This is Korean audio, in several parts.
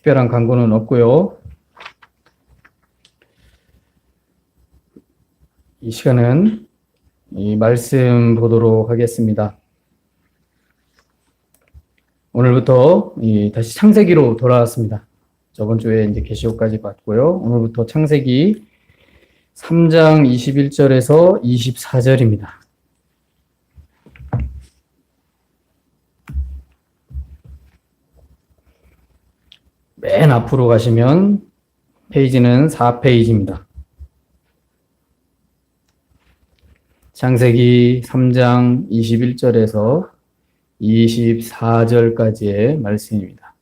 특별한 광고는 없고요. 이 시간은 이 말씀 보도록 하겠습니다. 오늘부터 다시 창세기로 돌아왔습니다. 저번 주에 이제 계시록까지 봤고요. 오늘부터 창세기 3장 21절에서 24절입니다. 맨 앞으로 가시면 페이지는 4페이지입니다. 창세기 3장 21절에서 24절까지의 말씀입니다.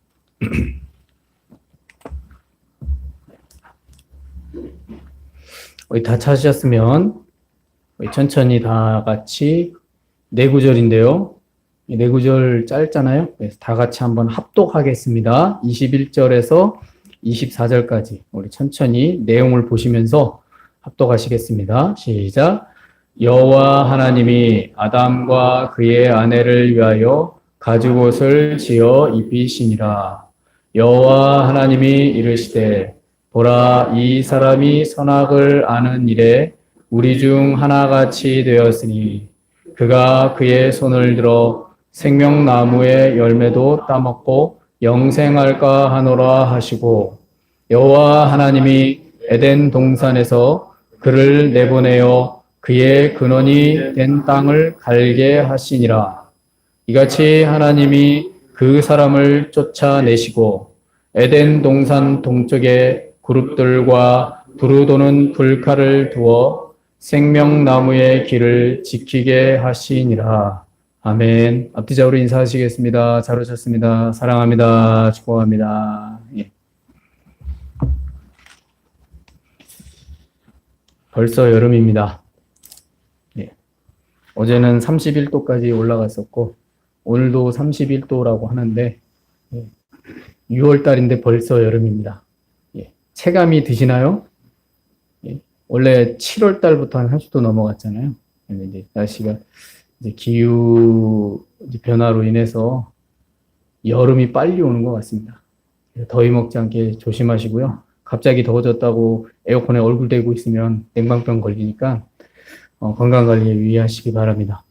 다 찾으셨으면 천천히 다 같이 네 구절인데요. 이 네 구절 짧잖아요. 그래서 다 같이 한번 합독하겠습니다. 21절에서 24절까지 우리 천천히 내용을 보시면서 합독하시겠습니다. 시작. 여호와 하나님이 아담과 그의 아내를 위하여 가죽옷을 지어 입히시니라. 여호와 하나님이 이르시되 보라, 이 사람이 선악을 아는 일에 우리 중 하나같이 되었으니 그가 그의 손을 들어 생명나무의 열매도 따먹고 영생할까 하노라 하시고, 여호와 하나님이 에덴 동산에서 그를 내보내어 그의 근원이 된 땅을 갈게 하시니라. 이같이 하나님이 그 사람을 쫓아내시고 에덴 동산 동쪽에 그룹들과 두루 도는 불칼을 두어 생명나무의 길을 지키게 하시니라. 아멘. 앞뒤자로 인사하시겠습니다. 잘 오셨습니다. 사랑합니다. 축복합니다. 예. 벌써 여름입니다. 예. 어제는 31도까지 올라갔었고 오늘도 31도라고 하는데 6월 달인데 벌써 여름입니다. 예. 체감이 드시나요? 예. 원래 7월 달부터 한 30도 넘어갔잖아요. 근데 이제 날씨가 이제 기후 변화로 인해서 여름이 빨리 오는 것 같습니다. 더위 먹지 않게 조심하시고요. 갑자기 더워졌다고 에어컨에 얼굴 대고 있으면 냉방병 걸리니까 건강관리에 유의하시기 바랍니다.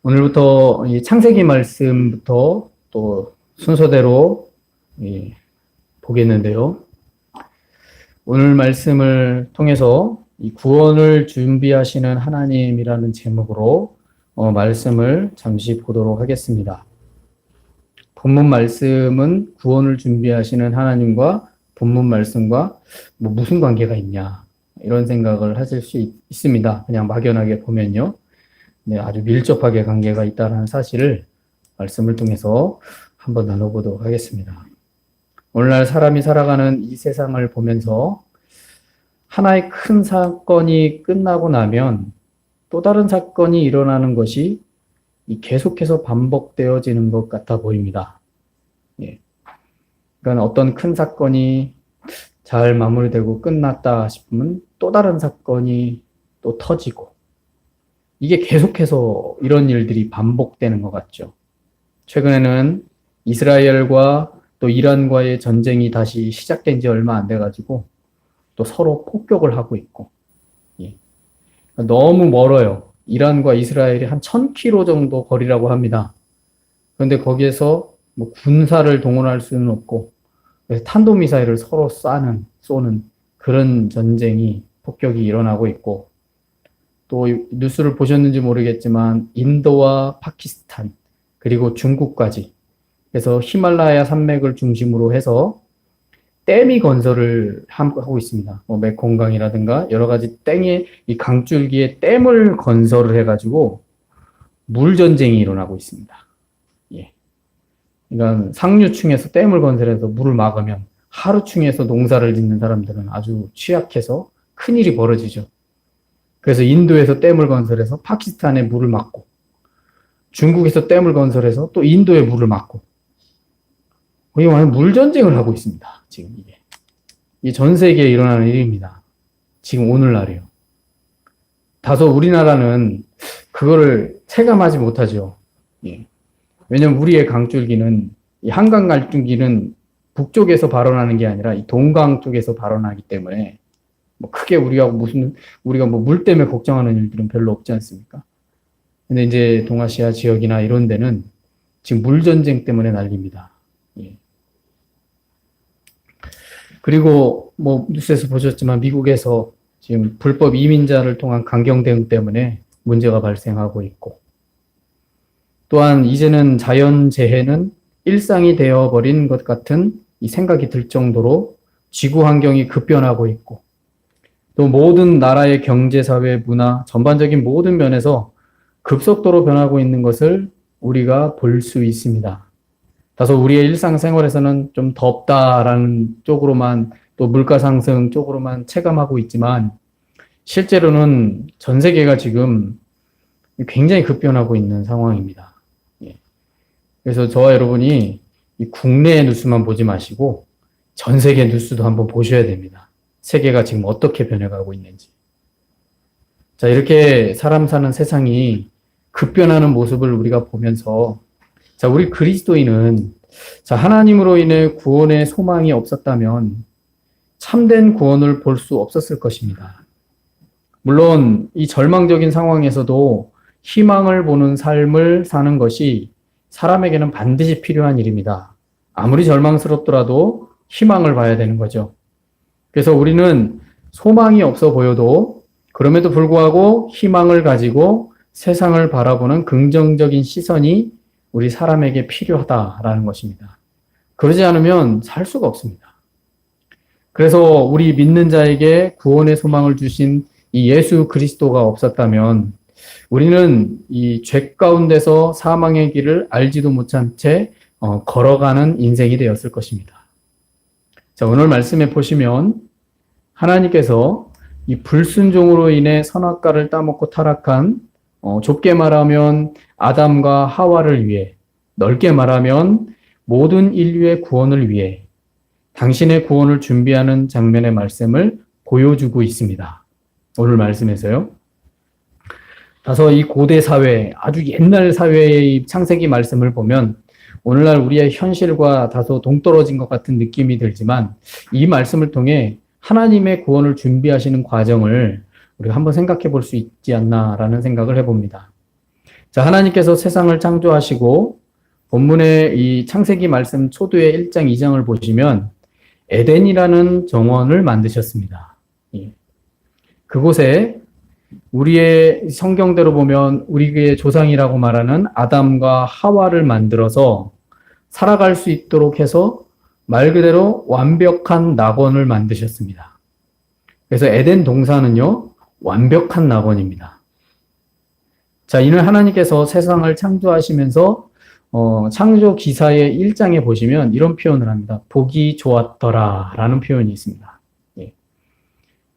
오늘부터 이 창세기 말씀부터 또 순서대로 보겠는데요. 오늘 말씀을 통해서 이 구원을 준비하시는 하나님이라는 제목으로 말씀을 잠시 보도록 하겠습니다. 본문 말씀은 구원을 준비하시는 하나님과 본문 말씀과 무슨 관계가 있냐 이런 생각을 하실 수 있습니다. 그냥 막연하게 보면요. 네, 아주 밀접하게 관계가 있다는 사실을 말씀을 통해서 한번 나눠보도록 하겠습니다. 오늘날 사람이 살아가는 이 세상을 보면서 하나의 큰 사건이 끝나고 나면 또 다른 사건이 일어나는 것이 계속해서 반복되어지는 것 같아 보입니다. 예. 그러니까 어떤 큰 사건이 잘 마무리되고 끝났다 싶으면 또 다른 사건이 또 터지고 이게 계속해서 이런 일들이 반복되는 것 같죠. 최근에는 이스라엘과 또 이란과의 전쟁이 다시 시작된 지 얼마 안 돼가지고 또 서로 폭격을 하고 있고, 예. 너무 멀어요. 이란과 이스라엘이 한 1000km 정도 거리라고 합니다. 그런데 거기에서 군사를 동원할 수는 없고, 그래서 탄도미사일을 서로 쏘는 그런 전쟁이, 폭격이 일어나고 있고, 또 뉴스를 보셨는지 모르겠지만, 인도와 파키스탄, 그리고 중국까지, 그래서 히말라야 산맥을 중심으로 해서 댐이 건설을 하고 있습니다. 메콩강이라든가 여러 가지 이 강줄기에 댐을 건설을 해가지고 물 전쟁이 일어나고 있습니다. 예. 그러니까 상류층에서 댐을 건설해서 물을 막으면 하류층에서 농사를 짓는 사람들은 아주 취약해서 큰일이 벌어지죠. 그래서 인도에서 댐을 건설해서 파키스탄에 물을 막고 중국에서 댐을 건설해서 또 인도에 물을 막고 이게 완전 물전쟁을 하고 있습니다. 지금 이게 전 세계에 일어나는 일입니다. 지금 오늘날이요. 다소 우리나라는 그거를 체감하지 못하죠. 예. 왜냐면 우리의 강줄기는 이 한강 갈등기는 북쪽에서 발원하는 게 아니라 이 동강 쪽에서 발원하기 때문에 뭐 크게 우리가 뭐 물 때문에 걱정하는 일들은 별로 없지 않습니까? 근데 이제 동아시아 지역이나 이런 데는 지금 물 전쟁 때문에 난립니다. 예. 그리고 뭐 뉴스에서 보셨지만 미국에서 지금 불법 이민자를 통한 강경 대응 때문에 문제가 발생하고 있고, 또한 이제는 자연재해는 일상이 되어버린 것 같은 이 생각이 들 정도로 지구 환경이 급변하고 있고, 또 모든 나라의 경제, 사회, 문화, 전반적인 모든 면에서 급속도로 변하고 있는 것을 우리가 볼 수 있습니다. 다소 우리의 일상생활에서는 좀 덥다라는 쪽으로만, 또 물가 상승 쪽으로만 체감하고 있지만, 실제로는 전 세계가 지금 굉장히 급변하고 있는 상황입니다. 예. 그래서 저와 여러분이 이 국내 뉴스만 보지 마시고 전 세계 뉴스도 한번 보셔야 됩니다. 세계가 지금 어떻게 변해가고 있는지. 자, 이렇게 사람 사는 세상이 급변하는 모습을 우리가 보면서, 자, 우리 그리스도인은, 자, 하나님으로 인해 구원의 소망이 없었다면 참된 구원을 볼 수 없었을 것입니다. 물론 이 절망적인 상황에서도 희망을 보는 삶을 사는 것이 사람에게는 반드시 필요한 일입니다. 아무리 절망스럽더라도 희망을 봐야 되는 거죠. 그래서 우리는 소망이 없어 보여도 그럼에도 불구하고 희망을 가지고 세상을 바라보는 긍정적인 시선이 우리 사람에게 필요하다라는 것입니다. 그러지 않으면 살 수가 없습니다. 그래서 우리 믿는 자에게 구원의 소망을 주신 이 예수 그리스도가 없었다면 우리는 이 죄 가운데서 사망의 길을 알지도 못한 채 걸어가는 인생이 되었을 것입니다. 자, 오늘 말씀에 보시면 하나님께서 이 불순종으로 인해 선악과를 따먹고 타락한, 좁게 말하면 아담과 하와를 위해, 넓게 말하면 모든 인류의 구원을 위해 당신의 구원을 준비하는 장면의 말씀을 보여주고 있습니다. 오늘 말씀에서요. 다소 이 고대 사회, 아주 옛날 사회의 창세기 말씀을 보면 오늘날 우리의 현실과 다소 동떨어진 것 같은 느낌이 들지만 이 말씀을 통해 하나님의 구원을 준비하시는 과정을 우리가 한번 생각해 볼 수 있지 않나라는 생각을 해봅니다. 자, 하나님께서 세상을 창조하시고 본문의 이 창세기 말씀 초두의 1장, 2장을 보시면 에덴이라는 정원을 만드셨습니다. 예. 그곳에 우리의 성경대로 보면 우리의 조상이라고 말하는 아담과 하와를 만들어서 살아갈 수 있도록 해서 말 그대로 완벽한 낙원을 만드셨습니다. 그래서 에덴 동산은요, 완벽한 낙원입니다. 자, 이는 하나님께서 세상을 창조하시면서 창조 기사의 1장에 보시면 이런 표현을 합니다. 보기 좋았더라 라는 표현이 있습니다. 예.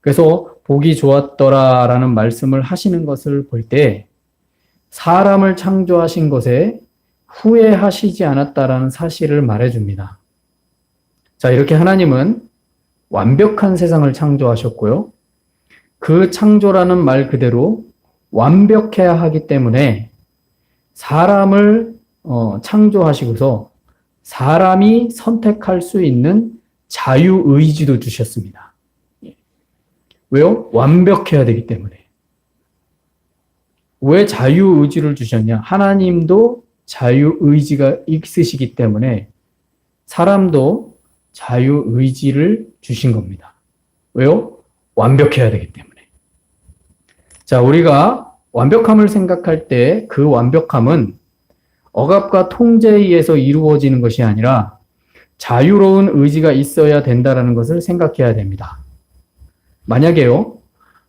그래서 보기 좋았더라 라는 말씀을 하시는 것을 볼 때 사람을 창조하신 것에 후회하시지 않았다라는 사실을 말해줍니다. 자, 이렇게 하나님은 완벽한 세상을 창조하셨고요. 그 창조라는 말 그대로 완벽해야 하기 때문에 사람을 창조하시고서 사람이 선택할 수 있는 자유의지도 주셨습니다. 왜요? 완벽해야 되기 때문에. 왜 자유의지를 주셨냐? 하나님도 자유의지가 있으시기 때문에 사람도 자유의지를 주신 겁니다. 왜요? 완벽해야 되기 때문에. 자, 우리가 완벽함을 생각할 때 그 완벽함은 억압과 통제에 의해서 이루어지는 것이 아니라 자유로운 의지가 있어야 된다는 것을 생각해야 됩니다. 만약에요,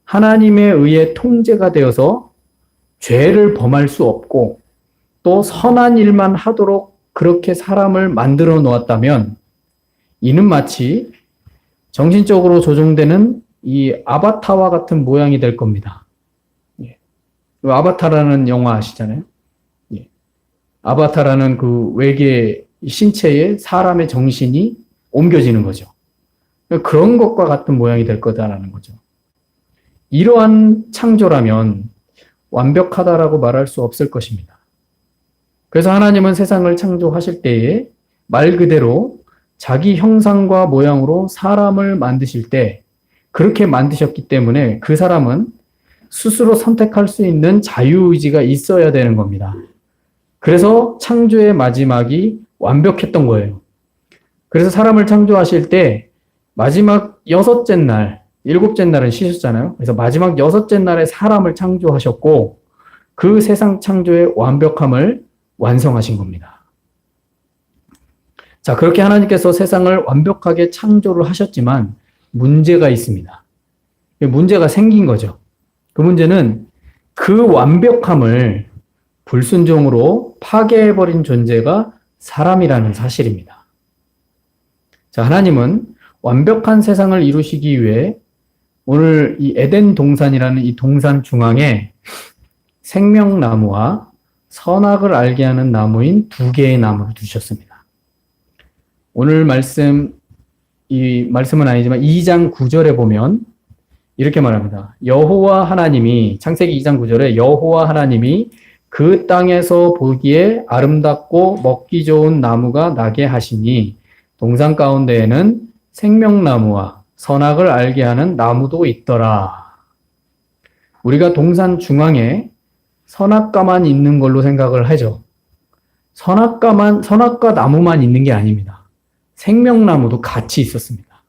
하나님에 의해 통제가 되어서 죄를 범할 수 없고 또 선한 일만 하도록 그렇게 사람을 만들어 놓았다면 이는 마치 정신적으로 조종되는 이 아바타와 같은 모양이 될 겁니다. 예. 아바타라는 영화 아시잖아요? 예. 아바타라는 그 외계 신체에 사람의 정신이 옮겨지는 거죠. 그런 것과 같은 모양이 될 거다라는 거죠. 이러한 창조라면 완벽하다라고 말할 수 없을 것입니다. 그래서 하나님은 세상을 창조하실 때에 말 그대로 자기 형상과 모양으로 사람을 만드실 때 그렇게 만드셨기 때문에 그 사람은 스스로 선택할 수 있는 자유의지가 있어야 되는 겁니다. 그래서 창조의 마지막이 완벽했던 거예요. 그래서 사람을 창조하실 때 마지막 여섯째 날, 일곱째 날은 쉬셨잖아요. 그래서 마지막 여섯째 날에 사람을 창조하셨고 그 세상 창조의 완벽함을 완성하신 겁니다. 자, 그렇게 하나님께서 세상을 완벽하게 창조를 하셨지만 문제가 있습니다. 문제가 생긴 거죠. 그 문제는 그 완벽함을 불순종으로 파괴해버린 존재가 사람이라는 사실입니다. 자, 하나님은 완벽한 세상을 이루시기 위해 오늘 이 에덴 동산이라는 이 동산 중앙에 생명나무와 선악을 알게 하는 나무인 두 개의 나무를 두셨습니다. 오늘 이 말씀은 아니지만 2장 9절에 보면 이렇게 말합니다. 여호와 하나님이, 창세기 2장 9절에 여호와 하나님이 그 땅에서 보기에 아름답고 먹기 좋은 나무가 나게 하시니 동산 가운데에는 생명나무와 선악을 알게 하는 나무도 있더라. 우리가 동산 중앙에 선악과만 있는 걸로 생각을 하죠. 선악과 나무만 있는 게 아닙니다. 생명나무도 같이 있었습니다.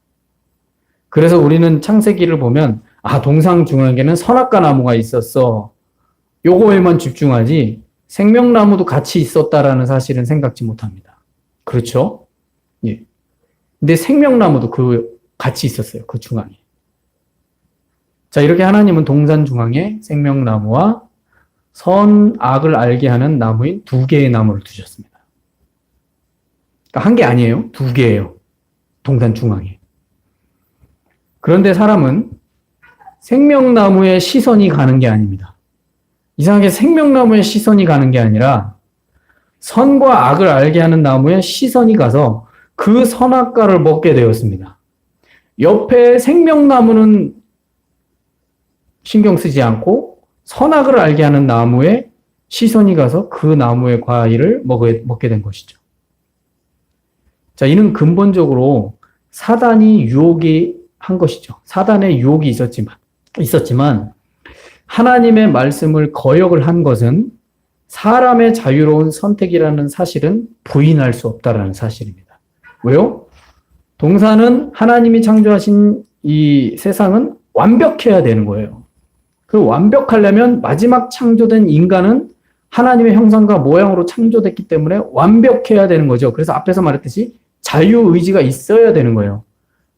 그래서 우리는 창세기를 보면 동산 중앙에는 선악과 나무가 있었어. 요거에만 집중하지 생명나무도 같이 있었다라는 사실은 생각지 못합니다. 그렇죠? 예. 근데 생명나무도 같이 있었어요. 그 중앙에. 자, 이렇게 하나님은 동산 중앙에 생명나무와 선악을 알게 하는 나무인 두 개의 나무를 두셨습니다. 그러니까 한 개 아니에요. 두 개예요. 동산 중앙에. 그런데 사람은 생명나무에 시선이 가는 게 아닙니다. 이상하게 생명나무에 시선이 가는 게 아니라 선과 악을 알게 하는 나무에 시선이 가서 그 선악과를 먹게 되었습니다. 옆에 생명나무는 신경 쓰지 않고 선악을 알게 하는 나무에 시선이 가서 그 나무의 과일을 먹게 된 것이죠. 자, 이는 근본적으로 사단이 유혹이 한 것이죠. 사단의 유혹이 있었지만 하나님의 말씀을 거역을 한 것은 사람의 자유로운 선택이라는 사실은 부인할 수 없다라는 사실입니다. 왜요? 동산은 하나님이 창조하신 이 세상은 완벽해야 되는 거예요. 그 완벽하려면 마지막 창조된 인간은 하나님의 형상과 모양으로 창조됐기 때문에 완벽해야 되는 거죠. 그래서 앞에서 말했듯이 자유의지가 있어야 되는 거예요.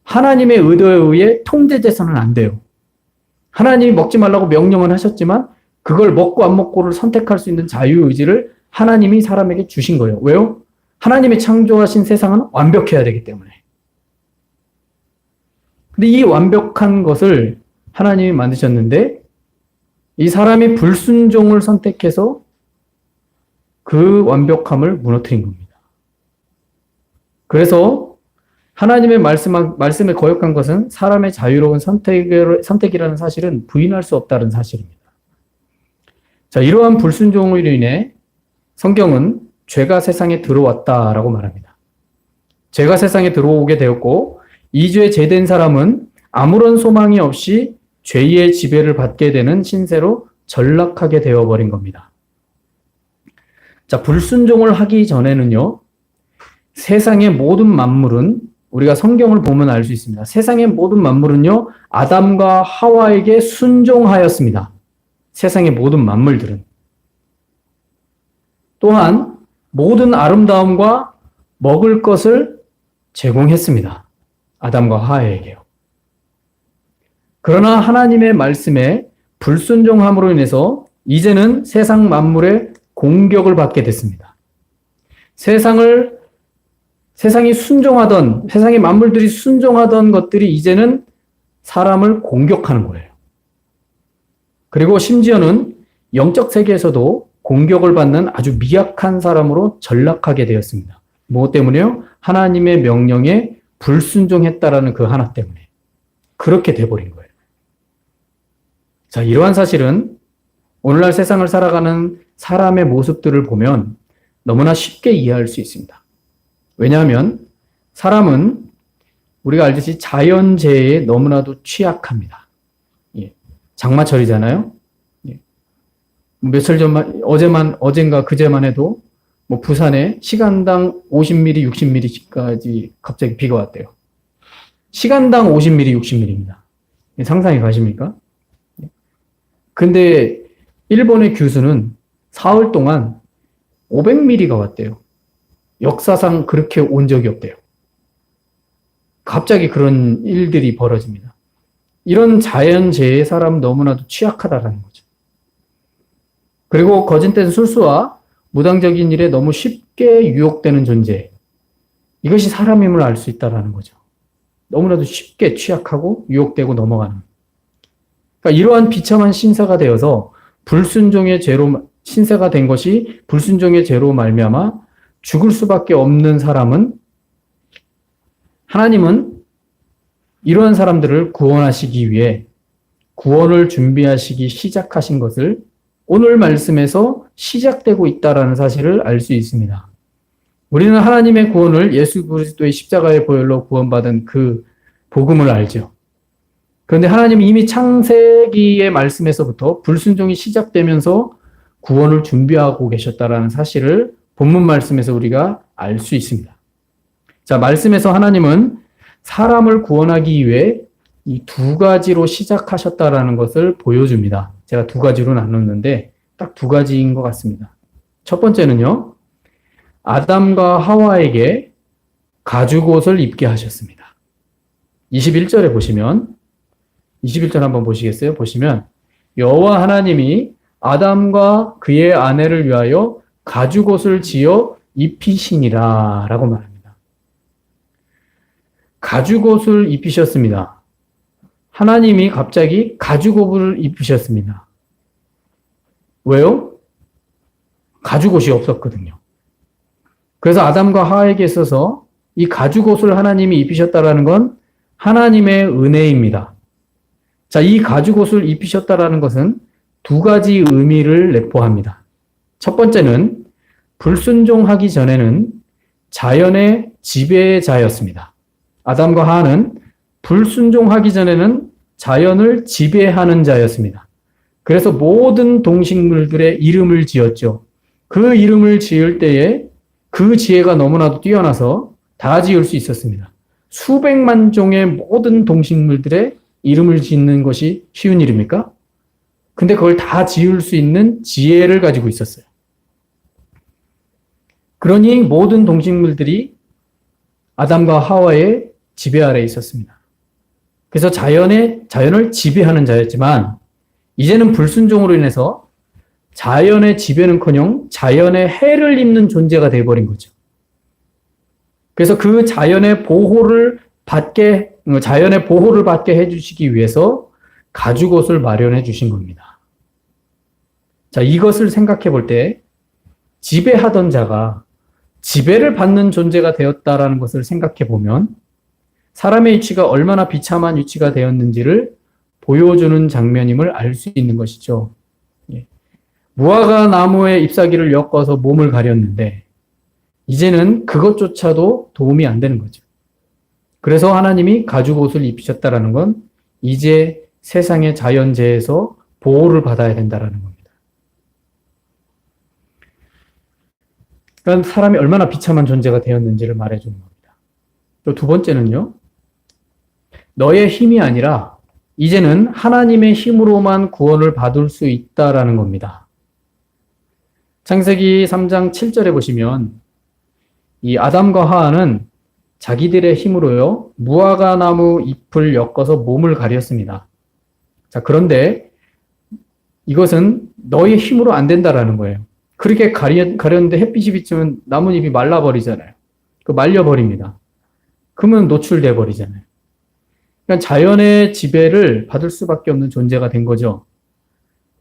하나님의 의도에 의해 통제돼서는 안 돼요. 하나님이 먹지 말라고 명령은 하셨지만 그걸 먹고 안 먹고를 선택할 수 있는 자유의지를 하나님이 사람에게 주신 거예요. 왜요? 하나님이 창조하신 세상은 완벽해야 되기 때문에. 근데 이 완벽한 것을 하나님이 만드셨는데 이 사람이 불순종을 선택해서 그 완벽함을 무너뜨린 겁니다. 그래서 하나님의 말씀에 거역한 것은 사람의 자유로운 선택이라는 사실은 부인할 수 없다는 사실입니다. 자, 이러한 불순종으로 인해 성경은 죄가 세상에 들어왔다라고 말합니다. 죄가 세상에 들어오게 되었고 이 죄에 죄된 사람은 아무런 소망이 없이 죄의 지배를 받게 되는 신세로 전락하게 되어버린 겁니다. 자, 불순종을 하기 전에는요, 세상의 모든 만물은 우리가 성경을 보면 알 수 있습니다. 세상의 모든 만물은요, 아담과 하와에게 순종하였습니다. 세상의 모든 만물들은. 또한 모든 아름다움과 먹을 것을 제공했습니다. 아담과 하와에게요. 그러나 하나님의 말씀에 불순종함으로 인해서 이제는 세상 만물의 공격을 받게 됐습니다. 세상이 순종하던, 세상의 만물들이 순종하던 것들이 이제는 사람을 공격하는 거예요. 그리고 심지어는 영적 세계에서도 공격을 받는 아주 미약한 사람으로 전락하게 되었습니다. 무엇 때문에요? 하나님의 명령에 불순종했다라는 그 하나 때문에. 그렇게 돼버린 거예요. 자, 이러한 사실은 오늘날 세상을 살아가는 사람의 모습들을 보면 너무나 쉽게 이해할 수 있습니다. 왜냐하면 사람은 우리가 알듯이 자연재해에 너무나도 취약합니다. 예. 장마철이잖아요. 예. 며칠 전만, 어젠가 그제만 해도 뭐 부산에 시간당 50mm, 60mm까지 갑자기 비가 왔대요. 시간당 50mm, 60mm입니다. 상상이 가십니까? 근데 일본의 규수는 사흘 동안 500mm가 왔대요. 역사상 그렇게 온 적이 없대요. 갑자기 그런 일들이 벌어집니다. 이런 자연재해에 사람은 너무나도 취약하다라는 거죠. 그리고 거짓된 술수와 무당적인 일에 너무 쉽게 유혹되는 존재. 이것이 사람임을 알 수 있다는 거죠. 너무나도 쉽게 취약하고 유혹되고 넘어가는. 그러니까 이러한 비참한 신세가 되어서 불순종의 죄로 신세가 된 것이 불순종의 죄로 말미암아 죽을 수밖에 없는 사람은 하나님은 이러한 사람들을 구원하시기 위해 구원을 준비하시기 시작하신 것을 오늘 말씀에서 시작되고 있다는 사실을 알 수 있습니다. 우리는 하나님의 구원을 예수 그리스도의 십자가의 보혈로 구원받은 그 복음을 알죠. 그런데 하나님은 이미 창세기의 말씀에서부터 불순종이 시작되면서 구원을 준비하고 계셨다는 사실을 본문 말씀에서 우리가 알 수 있습니다. 자, 말씀에서 하나님은 사람을 구원하기 위해 이 두 가지로 시작하셨다라는 것을 보여줍니다. 제가 두 가지로 나눴는데 딱 두 가지인 것 같습니다. 첫 번째는요, 아담과 하와에게 가죽옷을 입게 하셨습니다. 21절에 보시면, 21절 한번 보시겠어요? 보시면, 여호와 하나님이 아담과 그의 아내를 위하여 가죽옷을 지어 입히시니라 라고 말합니다. 가죽옷을 입히셨습니다. 하나님이 갑자기 가죽옷을 입히셨습니다. 왜요? 가죽옷이 없었거든요. 그래서 아담과 하와에게 있어서 이 가죽옷을 하나님이 입히셨다라는 건 하나님의 은혜입니다. 자, 이 가죽옷을 입히셨다라는 것은 두 가지 의미를 내포합니다. 첫 번째는 불순종하기 전에는 자연의 지배자였습니다. 아담과 하와는 불순종하기 전에는 자연을 지배하는 자였습니다. 그래서 모든 동식물들의 이름을 지었죠. 그 이름을 지을 때에 그 지혜가 너무나도 뛰어나서 다 지을 수 있었습니다. 수백만 종의 모든 동식물들의 이름을 짓는 것이 쉬운 일입니까? 근데 그걸 다 지을 수 있는 지혜를 가지고 있었어요. 그러니 모든 동식물들이 아담과 하와의 지배 아래에 있었습니다. 그래서 자연을 지배하는 자였지만 이제는 불순종으로 인해서 자연의 지배는커녕 자연의 해를 입는 존재가 되어버린 거죠. 그래서 그 자연의 보호를 받게 해주시기 위해서 가죽옷을 마련해 주신 겁니다. 자, 이것을 생각해 볼 때 지배하던 자가 지배를 받는 존재가 되었다라는 것을 생각해 보면 사람의 위치가 얼마나 비참한 위치가 되었는지를 보여주는 장면임을 알 수 있는 것이죠. 무화과 나무의 잎사귀를 엮어서 몸을 가렸는데 이제는 그것조차도 도움이 안 되는 거죠. 그래서 하나님이 가죽옷을 입히셨다라는 건 이제 세상의 자연재해에서 보호를 받아야 된다라는 겁니다. 그러니까 사람이 얼마나 비참한 존재가 되었는지를 말해주는 겁니다. 또 두 번째는요, 너의 힘이 아니라 이제는 하나님의 힘으로만 구원을 받을 수 있다라는 겁니다. 창세기 3장 7절에 보시면 이 아담과 하와는 자기들의 힘으로요, 무화과 나무 잎을 엮어서 몸을 가렸습니다. 자, 그런데 이것은 너의 힘으로 안 된다라는 거예요. 그렇게 가렸는데 햇빛이 비치면 나뭇잎이 말라버리잖아요. 말려버립니다. 그러면 노출돼 버리잖아요. 그러니까 자연의 지배를 받을 수밖에 없는 존재가 된 거죠.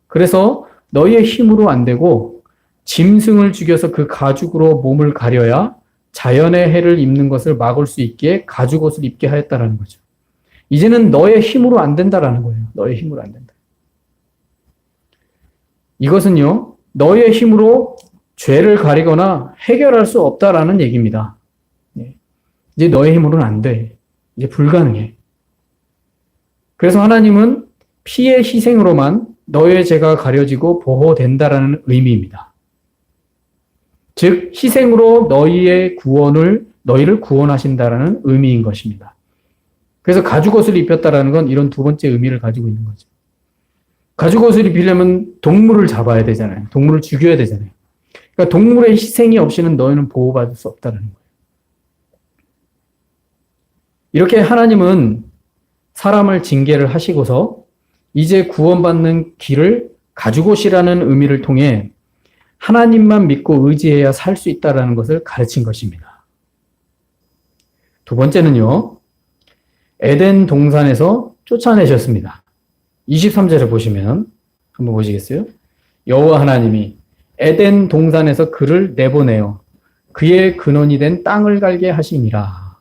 그래서 너의 힘으로 안 되고 짐승을 죽여서 그 가죽으로 몸을 가려야 자연의 해를 입는 것을 막을 수 있게 가죽옷을 입게 하였다라는 거죠. 이제는 너의 힘으로 안 된다라는 거예요. 너의 힘으로 안 된다. 이것은요, 너의 힘으로 죄를 가리거나 해결할 수 없다라는 얘기입니다. 이제 너의 힘으로는 안 돼. 이제 불가능해. 그래서 하나님은 피의 희생으로만 너의 죄가 가려지고 보호된다라는 의미입니다. 즉 희생으로 너희를 구원하신다라는 의미인 것입니다. 그래서 가죽옷을 입혔다라는 건 이런 두 번째 의미를 가지고 있는 거죠. 가죽옷을 입히려면 동물을 잡아야 되잖아요. 동물을 죽여야 되잖아요. 그러니까 동물의 희생이 없이는 너희는 보호받을 수 없다는 거예요. 이렇게 하나님은 사람을 징계를 하시고서 이제 구원받는 길을 가죽옷이라는 의미를 통해 하나님만 믿고 의지해야 살 수 있다는 것을 가르친 것입니다. 두 번째는요, 에덴 동산에서 쫓아내셨습니다. 23절을 보시면 한번 보시겠어요? 여호와 하나님이 에덴 동산에서 그를 내보내어 그의 근원이 된 땅을 갈게 하시니라.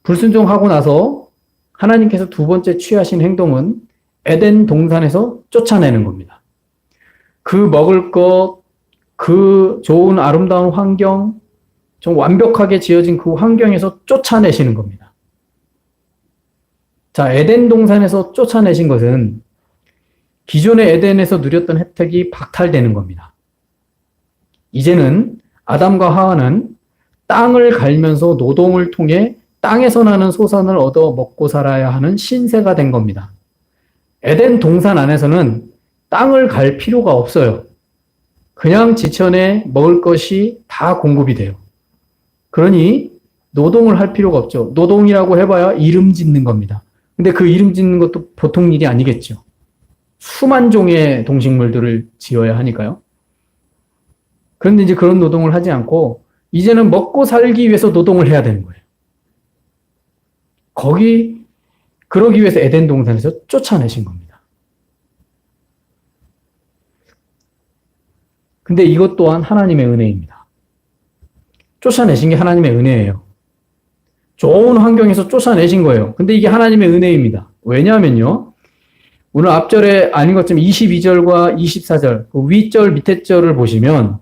불순종하고 나서 하나님께서 두 번째 취하신 행동은 에덴 동산에서 쫓아내는 겁니다. 그 먹을 것, 그 좋은 아름다운 환경, 좀 완벽하게 지어진 그 환경에서 쫓아내시는 겁니다. 자, 에덴 동산에서 쫓아내신 것은 기존의 에덴에서 누렸던 혜택이 박탈되는 겁니다. 이제는 아담과 하와는 땅을 갈면서 노동을 통해 땅에서 나는 소산을 얻어 먹고 살아야 하는 신세가 된 겁니다. 에덴 동산 안에서는 땅을 갈 필요가 없어요. 그냥 지천에 먹을 것이 다 공급이 돼요. 그러니 노동을 할 필요가 없죠. 노동이라고 해봐야 이름 짓는 겁니다. 근데 그 이름 짓는 것도 보통 일이 아니겠죠. 수만 종의 동식물들을 지어야 하니까요. 그런데 이제 그런 노동을 하지 않고 이제는 먹고 살기 위해서 노동을 해야 되는 거예요. 그러기 위해서 에덴 동산에서 쫓아내신 겁니다. 근데 이것 또한 하나님의 은혜입니다. 쫓아내신 게 하나님의 은혜예요. 좋은 환경에서 쫓아내신 거예요. 근데 이게 하나님의 은혜입니다. 왜냐하면요, 오늘 앞절에 아닌 것처럼 22절과 24절, 그 윗절, 밑에 절을 보시면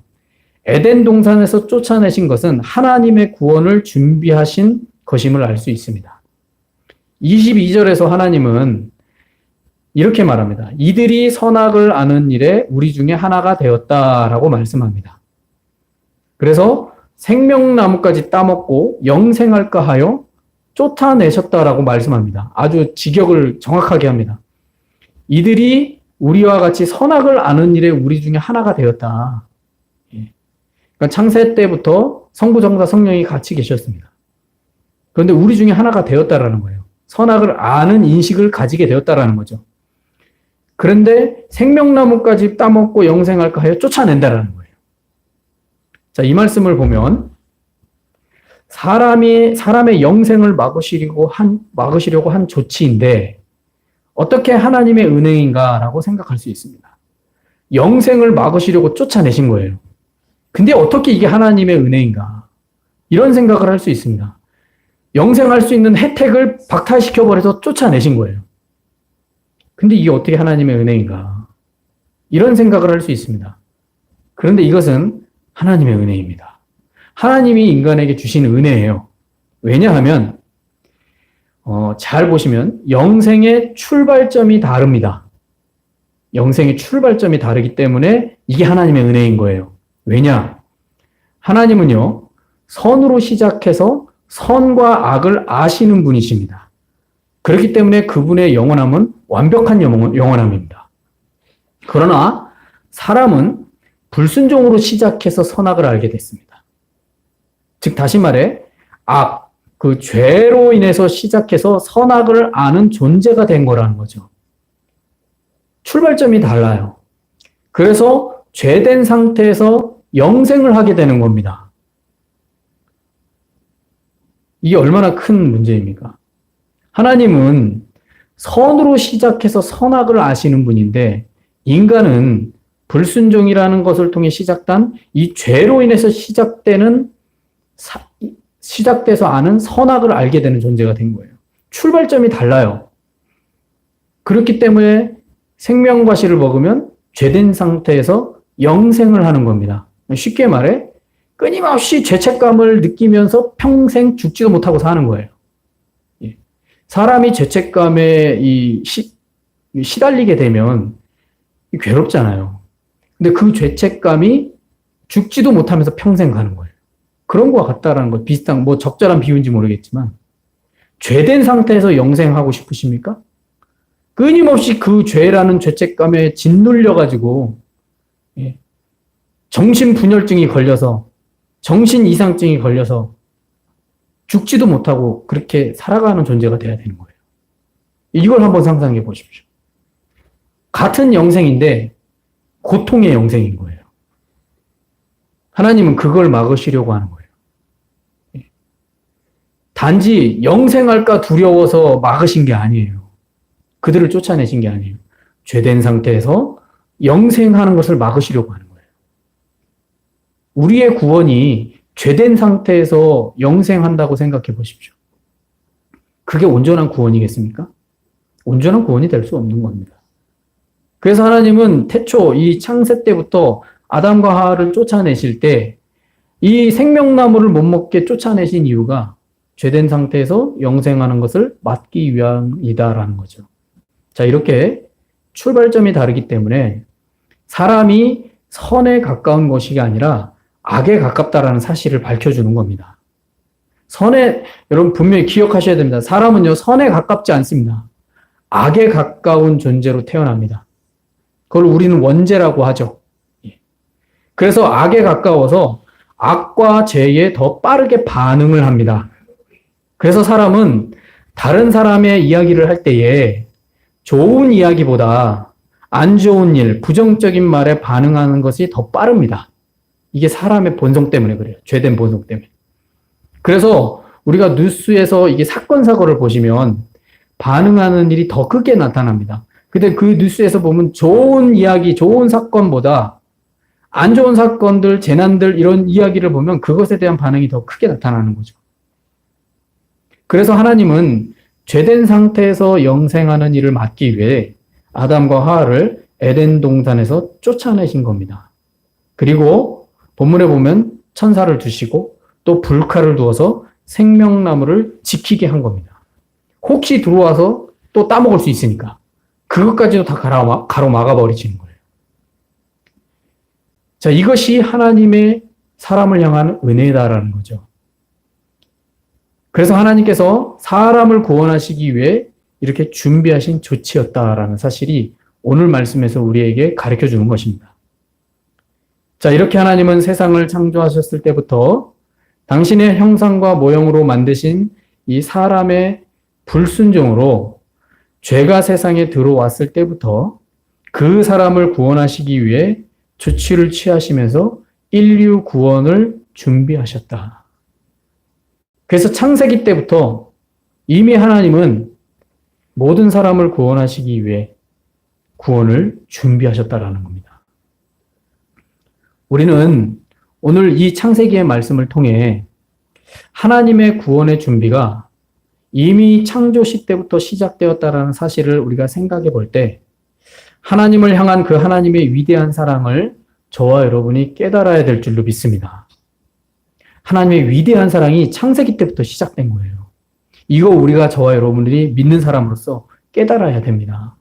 에덴 동산에서 쫓아내신 것은 하나님의 구원을 준비하신 것임을 알 수 있습니다. 22절에서 하나님은 이렇게 말합니다. 이들이 선악을 아는 일에 우리 중에 하나가 되었다라고 말씀합니다. 그래서 생명나무까지 따먹고 영생할까 하여 쫓아내셨다라고 말씀합니다. 아주 직역을 정확하게 합니다. 이들이 우리와 같이 선악을 아는 일에 우리 중에 하나가 되었다. 그러니까 창세 때부터 성부, 성자, 성령이 같이 계셨습니다. 그런데 우리 중에 하나가 되었다라는 거예요. 선악을 아는 인식을 가지게 되었다라는 거죠. 그런데 생명나무까지 따먹고 영생할까 하여 쫓아낸다라는 거예요. 자, 이 말씀을 보면 사람의 영생을 막으시려고 한 조치인데 어떻게 하나님의 은혜인가라고 생각할 수 있습니다. 영생을 막으시려고 쫓아내신 거예요. 근데 어떻게 이게 하나님의 은혜인가? 이런 생각을 할 수 있습니다. 영생할 수 있는 혜택을 박탈시켜버려서 쫓아내신 거예요. 근데 이게 어떻게 하나님의 은혜인가? 이런 생각을 할 수 있습니다. 그런데 이것은 하나님의 은혜입니다. 하나님이 인간에게 주신 은혜예요. 왜냐하면 잘 보시면 영생의 출발점이 다릅니다. 영생의 출발점이 다르기 때문에 이게 하나님의 은혜인 거예요. 왜냐? 하나님은요, 선으로 시작해서 선과 악을 아시는 분이십니다. 그렇기 때문에 그분의 영원함은 완벽한 영원함입니다. 그러나 사람은 불순종으로 시작해서 선악을 알게 됐습니다. 즉 다시 말해 그 죄로 인해서 시작해서 선악을 아는 존재가 된 거라는 거죠. 출발점이 달라요. 그래서 죄된 상태에서 영생을 하게 되는 겁니다. 이게 얼마나 큰 문제입니까? 하나님은 선으로 시작해서 선악을 아시는 분인데 인간은 불순종이라는 것을 통해 시작된 이 죄로 인해서 시작돼서 아는 선악을 알게 되는 존재가 된 거예요. 출발점이 달라요. 그렇기 때문에 생명과실을 먹으면 죄된 상태에서 영생을 하는 겁니다. 쉽게 말해 끊임없이 죄책감을 느끼면서 평생 죽지도 못하고 사는 거예요. 예. 사람이 죄책감에 시달리게 되면 괴롭잖아요. 근데 그 죄책감이 죽지도 못하면서 평생 가는 거예요. 그런 거와 같다라는 거, 비슷한, 뭐 적절한 비유인지 모르겠지만, 죄된 상태에서 영생하고 싶으십니까? 끊임없이 그 죄라는 죄책감에 짓눌려가지고, 예, 정신분열증이 걸려서, 정신이상증이 걸려서, 죽지도 못하고 그렇게 살아가는 존재가 돼야 되는 거예요. 이걸 한번 상상해 보십시오. 같은 영생인데, 고통의 영생인 거예요. 하나님은 그걸 막으시려고 하는 거예요. 단지 영생할까 두려워서 막으신 게 아니에요. 그들을 쫓아내신 게 아니에요. 죄된 상태에서 영생하는 것을 막으시려고 하는 거예요. 우리의 구원이 죄된 상태에서 영생한다고 생각해 보십시오. 그게 온전한 구원이겠습니까? 온전한 구원이 될 수 없는 겁니다. 그래서 하나님은 태초 이 창세 때부터 아담과 하와를 쫓아내실 때 이 생명나무를 못 먹게 쫓아내신 이유가 죄된 상태에서 영생하는 것을 막기 위함이다라는 거죠. 자, 이렇게 출발점이 다르기 때문에 사람이 선에 가까운 것이 아니라 악에 가깝다라는 사실을 밝혀주는 겁니다. 여러분 분명히 기억하셔야 됩니다. 사람은요, 선에 가깝지 않습니다. 악에 가까운 존재로 태어납니다. 그걸 우리는 원죄라고 하죠. 그래서 악에 가까워서 악과 죄에 더 빠르게 반응을 합니다. 그래서 사람은 다른 사람의 이야기를 할 때에 좋은 이야기보다 안 좋은 일, 부정적인 말에 반응하는 것이 더 빠릅니다. 이게 사람의 본성 때문에 그래요. 죄된 본성 때문에. 그래서 우리가 뉴스에서 이게 사건을 보시면 반응하는 일이 더 크게 나타납니다. 근데 그 뉴스에서 보면 좋은 이야기, 좋은 사건보다 안 좋은 사건들, 재난들 이런 이야기를 보면 그것에 대한 반응이 더 크게 나타나는 거죠. 그래서 하나님은 죄된 상태에서 영생하는 일을 막기 위해 아담과 하와를 에덴 동산에서 쫓아내신 겁니다. 그리고 본문에 보면 천사를 두시고 또 불칼을 두어서 생명나무를 지키게 한 겁니다. 혹시 들어와서 또 따먹을 수 있으니까 그것까지도 다 가로막아 버리시는 거예요. 자, 이것이 하나님의 사람을 향한 은혜다라는 거죠. 그래서 하나님께서 사람을 구원하시기 위해 이렇게 준비하신 조치였다라는 사실이 오늘 말씀에서 우리에게 가르쳐 주는 것입니다. 자, 이렇게 하나님은 세상을 창조하셨을 때부터 당신의 형상과 모형으로 만드신 이 사람의 불순종으로 죄가 세상에 들어왔을 때부터 그 사람을 구원하시기 위해 조치를 취하시면서 인류 구원을 준비하셨다. 그래서 창세기 때부터 이미 하나님은 모든 사람을 구원하시기 위해 구원을 준비하셨다라는 겁니다. 우리는 오늘 이 창세기의 말씀을 통해 하나님의 구원의 준비가 이미 창조시 때부터 시작되었다라는 사실을 우리가 생각해 볼 때 하나님을 향한 그 하나님의 위대한 사랑을 저와 여러분이 깨달아야 될 줄로 믿습니다. 하나님의 위대한 사랑이 창세기 때부터 시작된 거예요. 이거 우리가 저와 여러분들이 믿는 사람으로서 깨달아야 됩니다.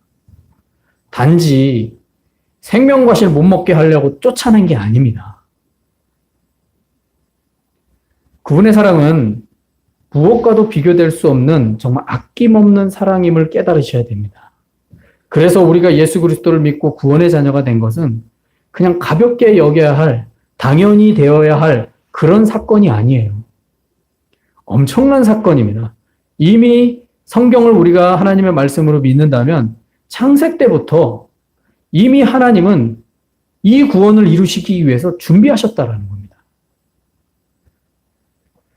단지 생명과실 못 먹게 하려고 쫓아낸 게 아닙니다. 그분의 사랑은 무엇과도 비교될 수 없는 정말 아낌없는 사랑임을 깨달으셔야 됩니다. 그래서 우리가 예수 그리스도를 믿고 구원의 자녀가 된 것은 그냥 가볍게 여겨야 할, 당연히 되어야 할 그런 사건이 아니에요. 엄청난 사건입니다. 이미 성경을 우리가 하나님의 말씀으로 믿는다면 창세 때부터 이미 하나님은 이 구원을 이루시기 위해서 준비하셨다라는 겁니다.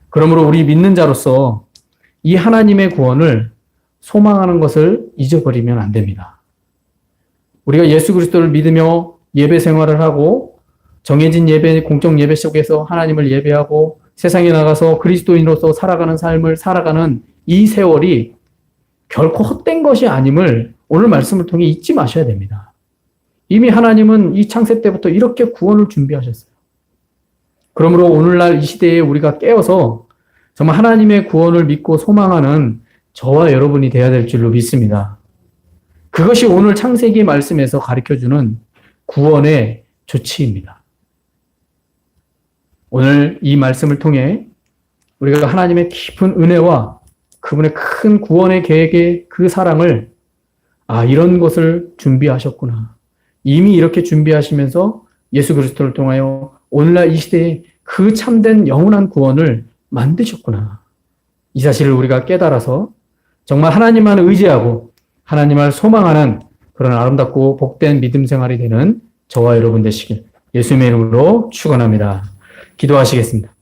그러므로 우리 믿는 자로서 이 하나님의 구원을 소망하는 것을 잊어버리면 안 됩니다. 우리가 예수 그리스도를 믿으며 예배 생활을 하고 정해진 예배, 공적 예배 속에서 하나님을 예배하고 세상에 나가서 그리스도인으로서 살아가는 삶을 살아가는 이 세월이 결코 헛된 것이 아님을 오늘 말씀을 통해 잊지 마셔야 됩니다. 이미 하나님은 이 창세 때부터 이렇게 구원을 준비하셨어요. 그러므로 오늘날 이 시대에 우리가 깨어서 정말 하나님의 구원을 믿고 소망하는 저와 여러분이 되어야 될 줄로 믿습니다. 그것이 오늘 창세기 말씀에서 가르쳐주는 구원의 조치입니다. 오늘 이 말씀을 통해 우리가 하나님의 깊은 은혜와 그분의 큰 구원의 계획의 그 사랑을 이런 것을 준비하셨구나. 이미 이렇게 준비하시면서 예수 그리스도를 통하여 오늘날 이 시대에 그 참된 영원한 구원을 만드셨구나. 이 사실을 우리가 깨달아서 정말 하나님만 의지하고 하나님을 소망하는 그런 아름답고 복된 믿음 생활이 되는 저와 여러분 되시길 예수님의 이름으로 축원합니다. 기도하시겠습니다.